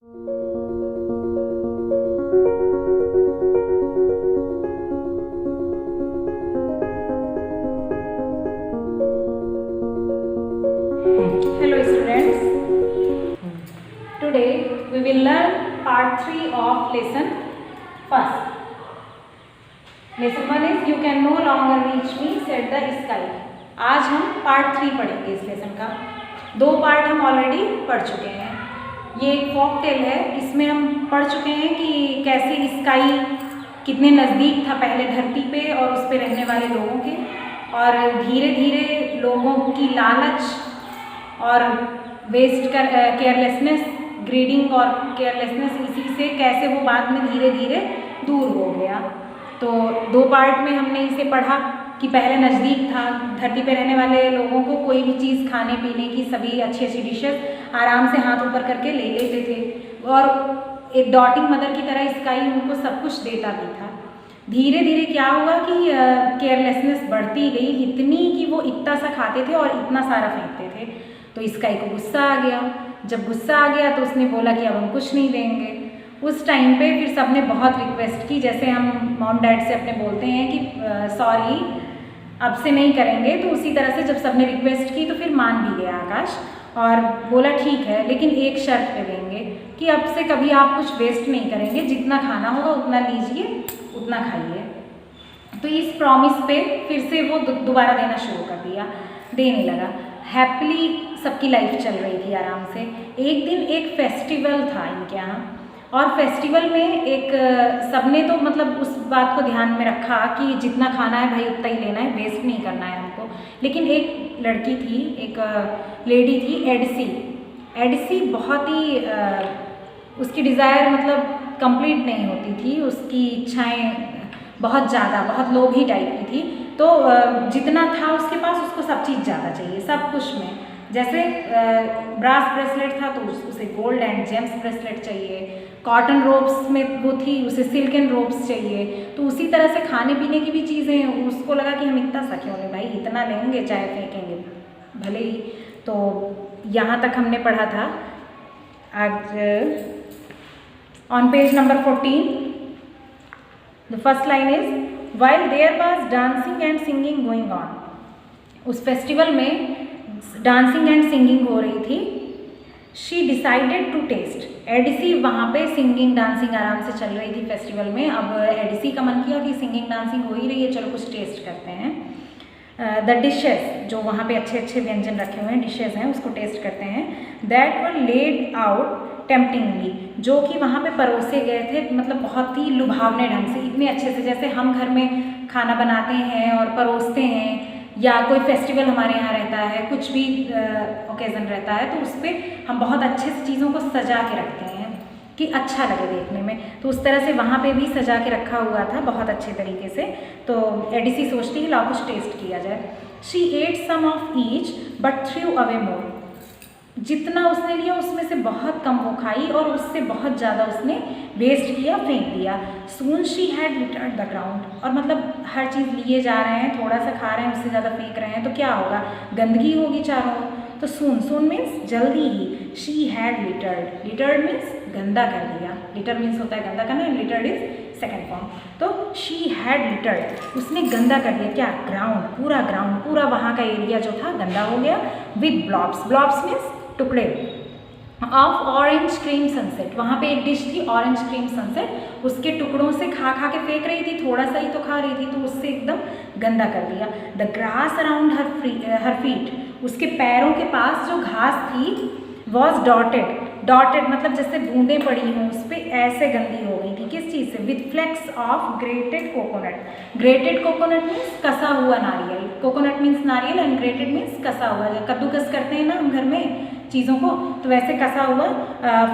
Hello students, today we will learn part 3 of lesson first. Lesson 1 is you can no longer reach me said the sky. आज हम part 3 पढ़ेंगे इस lesson का। 2 part हम already पढ़ चुके हैं। ये एक फॉक टेल है, इसमें हम पढ़ चुके हैं कि कैसे स्काई कितने नज़दीक था पहले धरती पे और उस पे रहने वाले लोगों के, और धीरे धीरे लोगों की लालच और वेस्ट केयरलेसनेस, ग्रीडिंग और केयरलेसनेस, इसी से कैसे वो बाद में धीरे धीरे दूर हो गया। तो 2 पार्ट में हमने इसे पढ़ा कि पहले नज़दीक था, धरती पे रहने वाले लोगों को कोई भी चीज़ खाने पीने की सभी अच्छी अच्छी डिशेस आराम से हाथ ऊपर करके ले लेते थे, और एक डॉटिंग मदर की तरह स्काई उनको सब कुछ देता भी था। धीरे धीरे क्या हुआ कि केयरलेसनेस बढ़ती गई, इतनी कि वो इतना सा खाते थे और इतना सारा फेंकते थे। तो स्काई को गुस्सा आ गया। जब गुस्सा आ गया तो उसने बोला कि अब हम कुछ नहीं देंगे। उस टाइम पे फिर सबने बहुत रिक्वेस्ट की, जैसे हम मॉम डैड से अपने बोलते हैं कि सॉरी अब से नहीं करेंगे, तो उसी तरह से जब सबने रिक्वेस्ट की तो फिर मान भी गया आकाश और बोला ठीक है, लेकिन एक शर्त पे देंगे कि अब से कभी आप कुछ वेस्ट नहीं करेंगे, जितना खाना होगा उतना लीजिए, उतना खाइए। तो इस प्रॉमिस पे फिर से वो दोबारा देना शुरू कर दिया, देने लगा। हैप्पीली सबकी लाइफ चल रही थी आराम से। एक दिन एक फेस्टिवल था इनके यहाँ, और फेस्टिवल में एक सबने तो मतलब उस बात को ध्यान में रखा कि जितना खाना है भाई उतना ही लेना है, वेस्ट नहीं करना है हमको। लेकिन एक लड़की थी, एक लेडी थी, एडसी बहुत ही उसकी डिज़ायर मतलब कंप्लीट नहीं होती थी, उसकी इच्छाएं बहुत ज़्यादा, बहुत लोभी टाइप की थी। तो जितना था उसके पास उसको सब चीज़ ज़्यादा चाहिए, सब कुछ में। जैसे ब्रास ब्रेसलेट था तो उसे गोल्ड एंड जेम्स ब्रेसलेट चाहिए, कॉटन रोब्स में वो थी उसे सिल्क एंड रोब्स चाहिए। तो उसी तरह से खाने पीने की भी चीज़ें उसको लगा कि हम इतना सा क्यों लें भाई, इतना लेंगे चाहे फेंकेंगे भले ही। तो यहाँ तक हमने पढ़ा था। आज on page number 14 the first line is while there was dancing and singing going on. उस फेस्टिवल में डांसिंग एंड सिंगिंग हो रही थी। She decided to taste. एडिसी वहाँ पे सिंगिंग डांसिंग आराम से चल रही थी फेस्टिवल में। अब एडिसी का मन किया कि सिंगिंग डांसिंग हो ही रही है, चलो कुछ टेस्ट करते हैं। द डिशेस, जो वहाँ पे अच्छे अच्छे व्यंजन रखे हुए हैं, डिशेस हैं, उसको टेस्ट करते हैं। दैट वर लेड आउट टेम्पटिंगली, जो कि वहाँ पे परोसे गए थे, मतलब बहुत ही लुभावने ढंग से, इतने अच्छे से, जैसे हम घर में खाना बनाते हैं और परोसते हैं, या कोई फेस्टिवल हमारे यहाँ रहता है, कुछ भी ओकेज़न रहता है, तो उस पर हम बहुत अच्छे से चीज़ों को सजा के रखते हैं कि अच्छा लगे देखने में। तो उस तरह से वहाँ पे भी सजा के रखा हुआ था बहुत अच्छे तरीके से। तो एडिसी सोचती है लाओ कुछ टेस्ट किया जाए। She ate some of each but threw away more. जितना उसने लिया उसमें से बहुत कम वो खाई और उससे बहुत ज़्यादा उसने वेस्ट किया, फेंक दिया। Soon she had littered the ground, और मतलब हर चीज़ लिए जा रहे हैं, थोड़ा सा खा रहे हैं, उससे ज़्यादा फेंक रहे हैं, तो क्या होगा, गंदगी होगी चारों। तो सून मीन्स जल्दी ही। She had littered, littered means गंदा कर दिया। लिटर मीन्स होता है गंदा करना, लिटर्ड इज सेकेंड फॉर्म। तो शी हैड लिटर्ड, उसने गंदा कर दिया क्या, ग्राउंड, पूरा ग्राउंड, पूरा वहाँ का एरिया जो था गंदा हो गया। विद ब्लॉब्स, ब्लॉब्स मीन्स टुकड़े ऑफ ऑरेंज क्रीम सनसेट। वहाँ पे एक डिश थी ऑरेंज क्रीम सनसेट, उसके टुकड़ों से खा खा के फेंक रही थी, थोड़ा सा ही तो खा रही थी, तो उससे एकदम गंदा कर दिया। The grass around her feet, उसके पैरों के पास जो घास थी वॉज डॉटेड, डॉटेड मतलब जैसे बूंदें पड़ी हों उस पर, ऐसे गंदी हो गई थी। किस चीज़ से, with flakes of grated coconut. Grated coconut means कसा हुआ नारियल, कोकोनट मीन्स नारियल एंड ग्रेटेड मीन्स कसा हुआ। कद्दूकस करते हैं ना हम घर में चीज़ों को, तो वैसे कसा हुआ।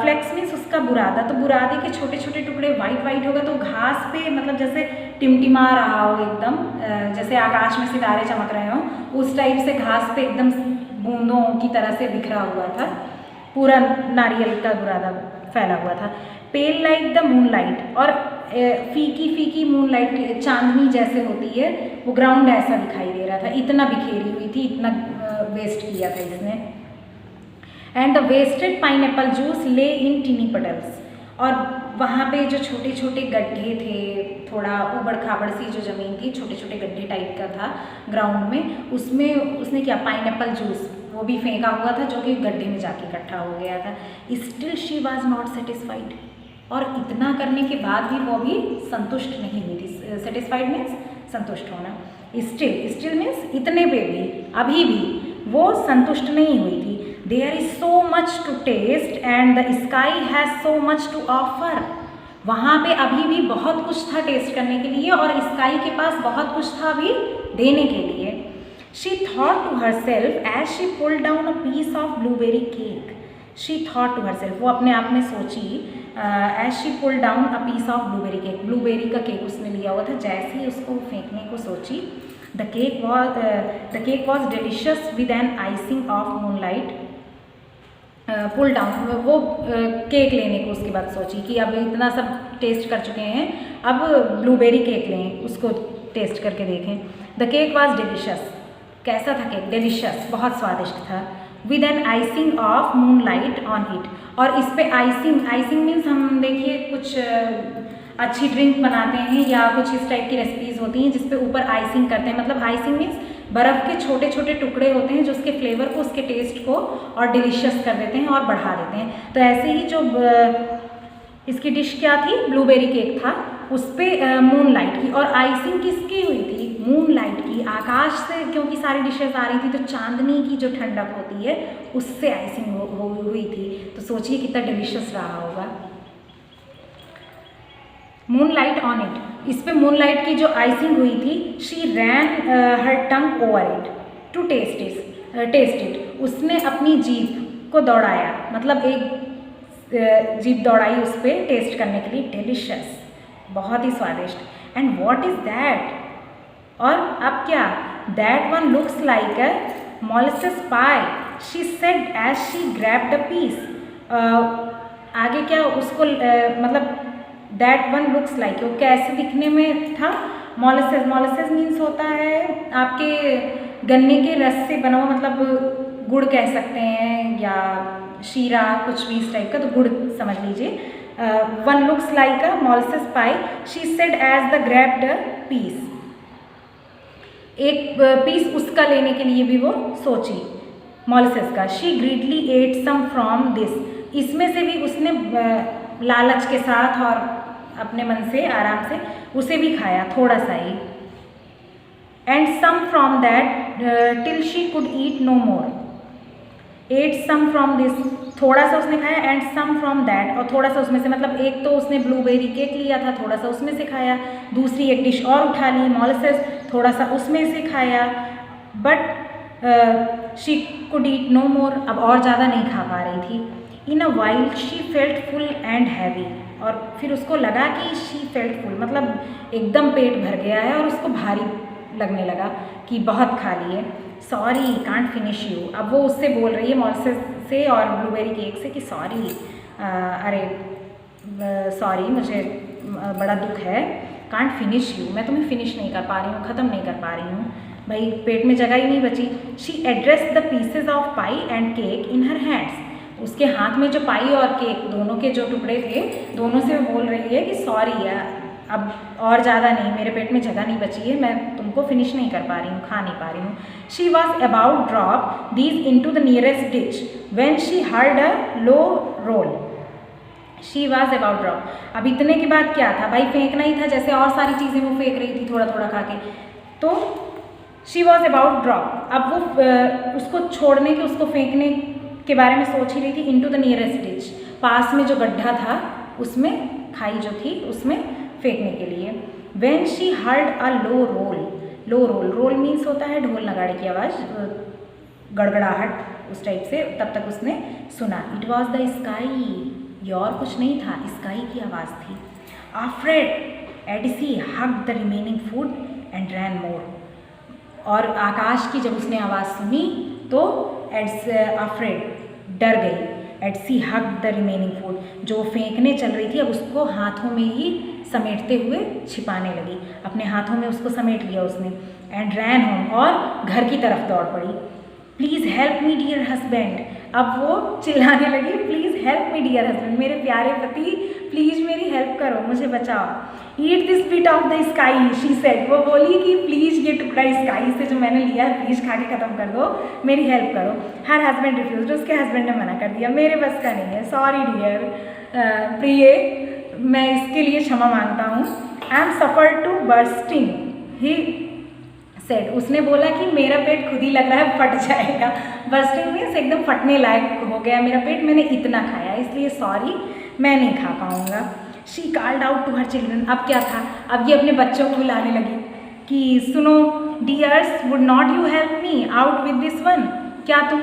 फ्लेक्स मीन्स उसका बुरादा, तो बुरादे के छोटे छोटे टुकड़े वाइट वाइट होगा, तो घास पे मतलब जैसे टिमटिमा रहा हो एकदम, जैसे आकाश में सितारे चमक रहे हों, उस टाइप से घास पे एकदम बूंदों की तरह से बिखरा हुआ था, पूरा नारियल का बुरादा फैला हुआ था। पेल लाइक द मून लाइट, और फीकी फीकी मून लाइट चांदनी जैसे होती है, वो ग्राउंड ऐसा दिखाई दे रहा था, इतना बिखेरी हुई थी, इतना वेस्ट किया था इसने। And the wasted pineapple juice ले इन टीनी पटल्स, और वहाँ पे जो छोटे छोटे गड्ढे थे, थोड़ा उबड़ खाबड़ सी जो ज़मीन थी, छोटे छोटे गड्ढे टाइप का था ग्राउंड में, उसमें उसने क्या पाइनएप्पल जूस वो भी फेंका हुआ था जो कि गड्ढे में जाके इकट्ठा हो गया था। Still she was not satisfied, और इतना करने के बाद भी वो भी संतुष्ट नहीं हुई थी। सेटिस्फाइड मीन्स संतुष्ट होना, स्टिल मीन्स इतने पे भी, अभी भी वो संतुष्ट नहीं हुई थी। There is so much to taste and the sky has so much to offer, वहाँ पे अभी भी बहुत कुछ था टेस्ट करने के लिए और स्काई के पास बहुत कुछ था अभी देने के लिए। She thought to herself as she pulled down a piece of blueberry cake, she thought to herself, वो अपने आप में सोची, as she pulled down a piece of blueberry cake, blueberry का केक उसने लिया हुआ था, जैसे ही उसको फेंकने को सोची, the cake was delicious with an icing of moonlight, pull down, वो केक लेने को उसके बाद सोची कि अब इतना सब टेस्ट कर चुके हैं, अब ब्लूबेरी केक लें, उसको टेस्ट करके देखें। द केक वॉज डिलिशियस, कैसा था केक? डिलिशियस, बहुत स्वादिष्ट था। With an icing of moonlight on it, और इस पे आइसिंग मीन्स हम देखिए कुछ अच्छी ड्रिंक बनाते हैं या कुछ इस टाइप की रेसिपीज़ होती हैं जिस पे ऊपर आइसिंग करते हैं, मतलब आइसिंग मीन्स बर्फ़ के छोटे छोटे टुकड़े होते हैं जो उसके फ्लेवर को, उसके टेस्ट को और डिलीशियस कर देते हैं और बढ़ा देते हैं। तो ऐसे ही जो इसकी डिश क्या थी, ब्लूबेरी केक था, उस पर मूनलाइट की, और आइसिंग किसकी हुई थी? मूनलाइट की। आकाश से क्योंकि सारी डिशेस आ रही थी तो चांदनी की जो ठंडक होती है उससे आइसिंग हुई थी। तो सोचिए कितना डिलीशियस रहा होगा। मूनलाइट ऑन इट, इस पे मूनलाइट की जो आइसिंग हुई थी, she ran her tongue over it to taste it, उसने अपनी जीभ को दौड़ाया, मतलब एक जीभ दौड़ाई उस पर टेस्ट करने के लिए। डिलिशियस, बहुत ही स्वादिष्ट। एंड वॉट इज़ दैट, और अब क्या? That one looks like a molasses pie, she said as she grabbed a piece. आगे क्या उसको मतलब दैट वन लुक्स लाइक, वो कैसे दिखने में था? मोलेसेस मीन्स होता है आपके गन्ने के रस से बना हुआ, मतलब गुड़ कह सकते हैं या शीरा, कुछ भी इस टाइप का, तो गुड़ समझ लीजिए। One looks like a molasses pie, she said as the grabbed piece, एक पीस उसका लेने के लिए भी वो सोची मोलेसेस का। She greedily ate some from this, इसमें से भी उसने लालच के साथ और अपने मन से आराम से उसे भी खाया, थोड़ा सा ही। And some from that till she could eat no more, ate some from this, थोड़ा सा उसने खाया, एंड सम फ्रॉम दैट, और थोड़ा सा उसमें से, मतलब एक तो उसने ब्लूबेरी केक लिया था, थोड़ा सा उसमें से खाया, दूसरी एक डिश और उठा ली मोलेसेस, थोड़ा सा उसमें से खाया, but she could eat no more, अब और ज़्यादा नहीं खा पा रही थी। In a while she felt full and heavy, और फिर उसको लगा कि शी फेल्ट फुल, मतलब एकदम पेट भर गया है और उसको भारी लगने लगा कि बहुत खा लिए। सॉरी कांट फिनिश यू, अब वो उससे बोल रही है मोलेसेस से और ब्लूबेरी केक से कि सॉरी, अरे सॉरी, मुझे बड़ा दुख है, कांट फिनिश यू, मैं तुम्हें फिनिश नहीं कर पा रही हूँ, ख़त्म नहीं कर पा रही हूँ, भाई पेट में जगह ही नहीं बची। She address the pieces of pi and cake in her hands, उसके हाथ में जो पाई और केक दोनों के जो टुकड़े थे, दोनों से वो बोल रही है कि सॉरी यार, अब और ज़्यादा नहीं, मेरे पेट में जगह नहीं बची है, मैं तुमको फिनिश नहीं कर पा रही हूँ, खा नहीं पा रही हूँ। She was about drop these into the nearest ditch when she heard a low roll, she was about drop, अब इतने के बाद क्या था भाई, फेंकना ही था, जैसे और सारी चीज़ें वो फेंक रही थी थोड़ा थोड़ा खा के, तो शी वॉज अबाउट ड्रॉप, अब वो उसको छोड़ने के, उसको फेंकने के बारे में सोच ही रही थी। इनटू द नियरेस्ट डिच, पास में जो गड्ढा था उसमें, खाई जो थी उसमें फेंकने के लिए। When she heard a low roll, low roll, roll means होता है ढोल नगाड़े की आवाज़, गड़गड़ाहट उस टाइप से, तब तक उसने सुना। इट वॉज द स्काई, ये और कुछ नहीं था, स्काई की आवाज़ थी। Afraid Addisy hugged the remaining food and ran more, और आकाश की जब उसने आवाज़ सुनी तो आफ्रेड डर गई। Etsy hugged the remaining food, जो फेंकने चल रही थी अब उसको हाथों में ही समेटते हुए छिपाने लगी, अपने हाथों में उसको समेट लिया उसने। एंड रैन होम, और घर की तरफ दौड़ पड़ी। Please help me dear husband. अब वो चिल्लाने लगी, please help me dear husband, मेरे प्यारे पति प्लीज़ मेरी हेल्प करो, मुझे बचाओ। Eat this bit of the sky she said, वो बोली कि प्लीज़ ये टुकड़ा स्काई से जो मैंने लिया है प्लीज़ खा के ख़त्म कर दो, मेरी हेल्प करो। हर हस्बैंड रिफ्यूज, उसके हस्बैंड ने मना कर दिया, मेरे बस का नहीं है, सॉरी डियर प्रिय, मैं इसके लिए क्षमा मांगता हूँ। I am suffer to bursting he said, उसने बोला कि मेरा पेट खुद ही लग रहा है फट जाएगा। बर्स्टिंग मीन्स एकदम फटने लायक हो गया मेरा पेट, मैंने इतना खाया इसलिए सॉरी मैं नहीं खा पाऊँगा। She called out to her children, अब क्या था, अब ये अपने बच्चों को बुलाने लगी कि सुनो dears would not you help me out with this one, क्या तुम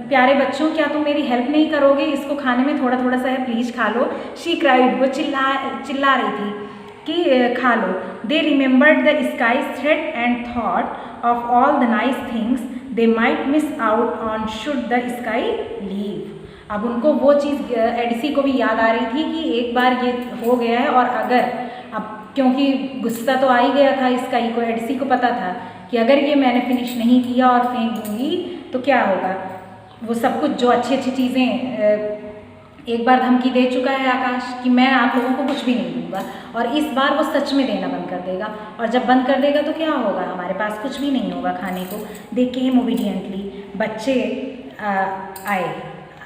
प्यारे बच्चों क्या तुम मेरी हेल्प नहीं करोगे, इसको खाने में थोड़ा थोड़ा सा है प्लीज़ खा लो। शी क्राइड, वो चिल्ला रही थी कि खा लो। They remembered the sky thread and thought of all the nice things they might miss out on should the sky leave. अब उनको वो चीज़ एडिसी को भी याद आ रही थी कि एक बार ये हो गया है और अगर, अब क्योंकि गुस्सा तो आ ही गया था स्काई को, एडिसी को पता था कि अगर ये मैंने फिनिश नहीं किया और फेंक दूँगी तो क्या होगा, वो सब कुछ जो अच्छी अच्छी चीज़ें एक बार धमकी दे चुका है आकाश कि मैं आप लोगों को कुछ भी नहीं दूंगा, और इस बार वो सच में देना बंद कर देगा, और जब बंद कर देगा तो क्या होगा, हमारे पास कुछ भी नहीं होगा खाने को। दे केम ओबीडियंटली, बच्चे आए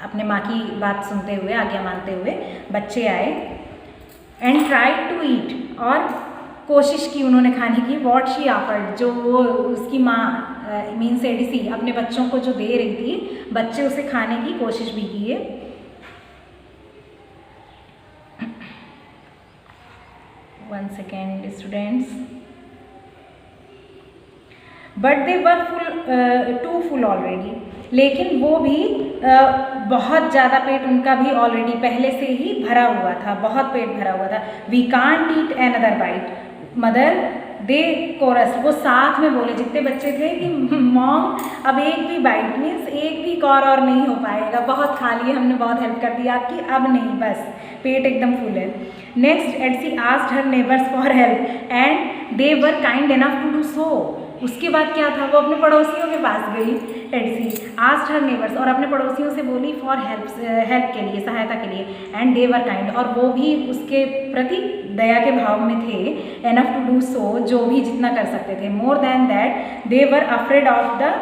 अपने माँ की बात सुनते हुए, आज्ञा मानते हुए बच्चे आए। एंड ट्राइड टू ईट, और कोशिश की उन्होंने खाने की। वॉट शी ऑफर्ड, जो वो उसकी माँ मीन्स एडिसी अपने बच्चों को जो दे रही थी, बच्चे उसे खाने की कोशिश भी किए। One second students, but they were too full already, लेकिन वो भी बहुत ज़्यादा पेट उनका भी ऑलरेडी पहले से ही भरा हुआ था, बहुत पेट भरा हुआ था। We can't eat another bite mother, they chorus, वो साथ में बोले जितने बच्चे थे कि मॉम अब एक भी बाइट मीन्स एक भी और नहीं हो पाएगा, बहुत खा लिए हमने, बहुत हेल्प कर दी आपकी, अब नहीं, बस पेट एकदम फुल है। Next Adsie asked her neighbours for help and they were kind enough to do so. उसके बाद क्या था, वो अपने पड़ोसियों के पास गई एडसी, आस्क्ड हर नेबर्स, और अपने पड़ोसियों से बोली फॉर हेल्प के लिए, सहायता के लिए। एंड दे वर काइंड, और वो भी उसके प्रति दया के भाव में थे। एनफ टू डू सो, जो भी जितना कर सकते थे। More than that they were afraid of the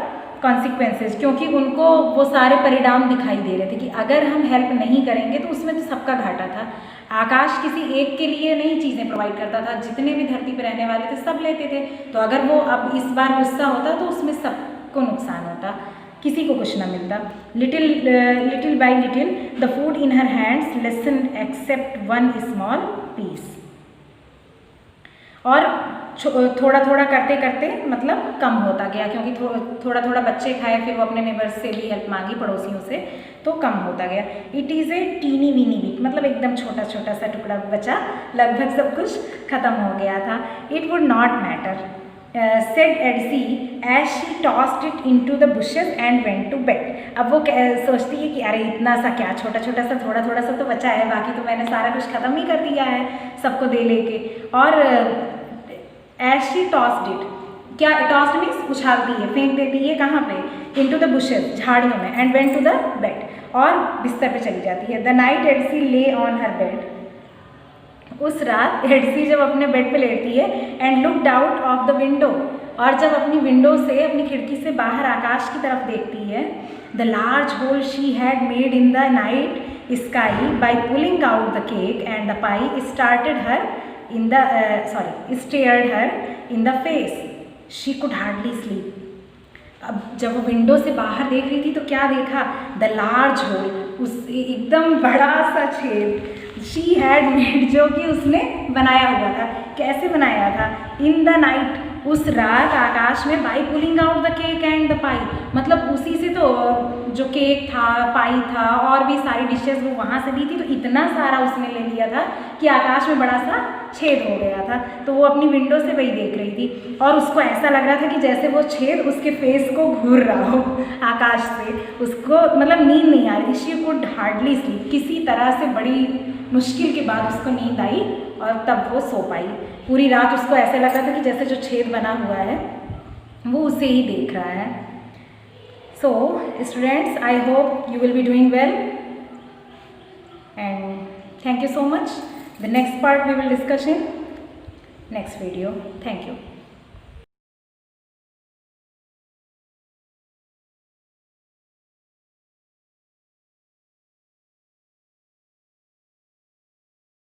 consequences, क्योंकि उनको वो सारे परिणाम दिखाई दे रहे थे कि अगर हम हेल्प नहीं करेंगे तो उसमें तो सबका घाटा था। आकाश किसी एक के लिए नहीं चीज़ें प्रोवाइड करता था, जितने भी धरती पर रहने वाले थे सब लेते थे, तो अगर वो अब इस बार गुस्सा होता तो उसमें सबको नुकसान होता, किसी को कुछ ना मिलता। Little by little the food in her hands lessen except one small piece, और थोड़ा थोड़ा करते करते मतलब कम होता गया, क्योंकि थोड़ा थोड़ा बच्चे खाए, फिर वो अपने नेबर्स से भी हेल्प मांगी, पड़ोसियों से, तो कम होता गया। It is a teeny weeny bit, मतलब एकदम छोटा छोटा सा टुकड़ा बचा, लगभग सब कुछ खत्म हो गया था। It would not matter said Adsie as she tossed it into the bushes and went to bed. अब वो सोचती है कि अरे इतना सा क्या, छोटा छोटा सा थोड़ा थोड़ा सा तो बचा है, बाकी तो मैंने सारा कुछ ख़त्म ही कर दिया है सबको दे लेके। और एज शी टॉस्ड इट, क्या टॉस्ड मीन्स उछालती है, फेंक देती है, कहाँ पे, इनटू द बुशेस, झाड़ियों में। And went to the bed, और बिस्तर पे चली जाती है। The night Adsie lay on her bed, उस रात एडसी जब अपने बेड पे लेटती है। And looked out of the window, और जब अपनी विंडो से, अपनी खिड़की से बाहर आकाश की तरफ देखती है। The large whole she had made in the night sky by pulling out the cake and the pi started her in the stared her in the face, she could hardly sleep. अब जब वो window से बाहर देख रही थी तो क्या देखा, द लार्ज होल, उस एकदम बड़ा सा छेद, शी हैड मेड, जो कि उसने बनाया हुआ था। कैसे बनाया था, इन द नाइट, उस रात आकाश में, by pulling out the cake and the pie, मतलब उसी से तो जो केक था, पाई था, और भी सारी डिशेस वो वहाँ से दी थी, तो इतना सारा उसने ले लिया था कि आकाश में बड़ा सा छेद हो गया था। तो वो अपनी विंडो से वही देख रही थी, और उसको ऐसा लग रहा था कि जैसे वो छेद उसके फेस को घूर रहा हो आकाश से, उसको मतलब नींद नहीं आ रही थी। शी कुड हार्डली स्लीप, किसी तरह से बड़ी मुश्किल के बाद उसको नींद आई, और तब वो सो पाई। पूरी रात उसको ऐसे लग रहा था कि जैसे जो छेद बना हुआ है वो उसे ही देख रहा है। So students, I hope you will be doing well, and thank you so much. The next part we will discuss in next video. Thank you.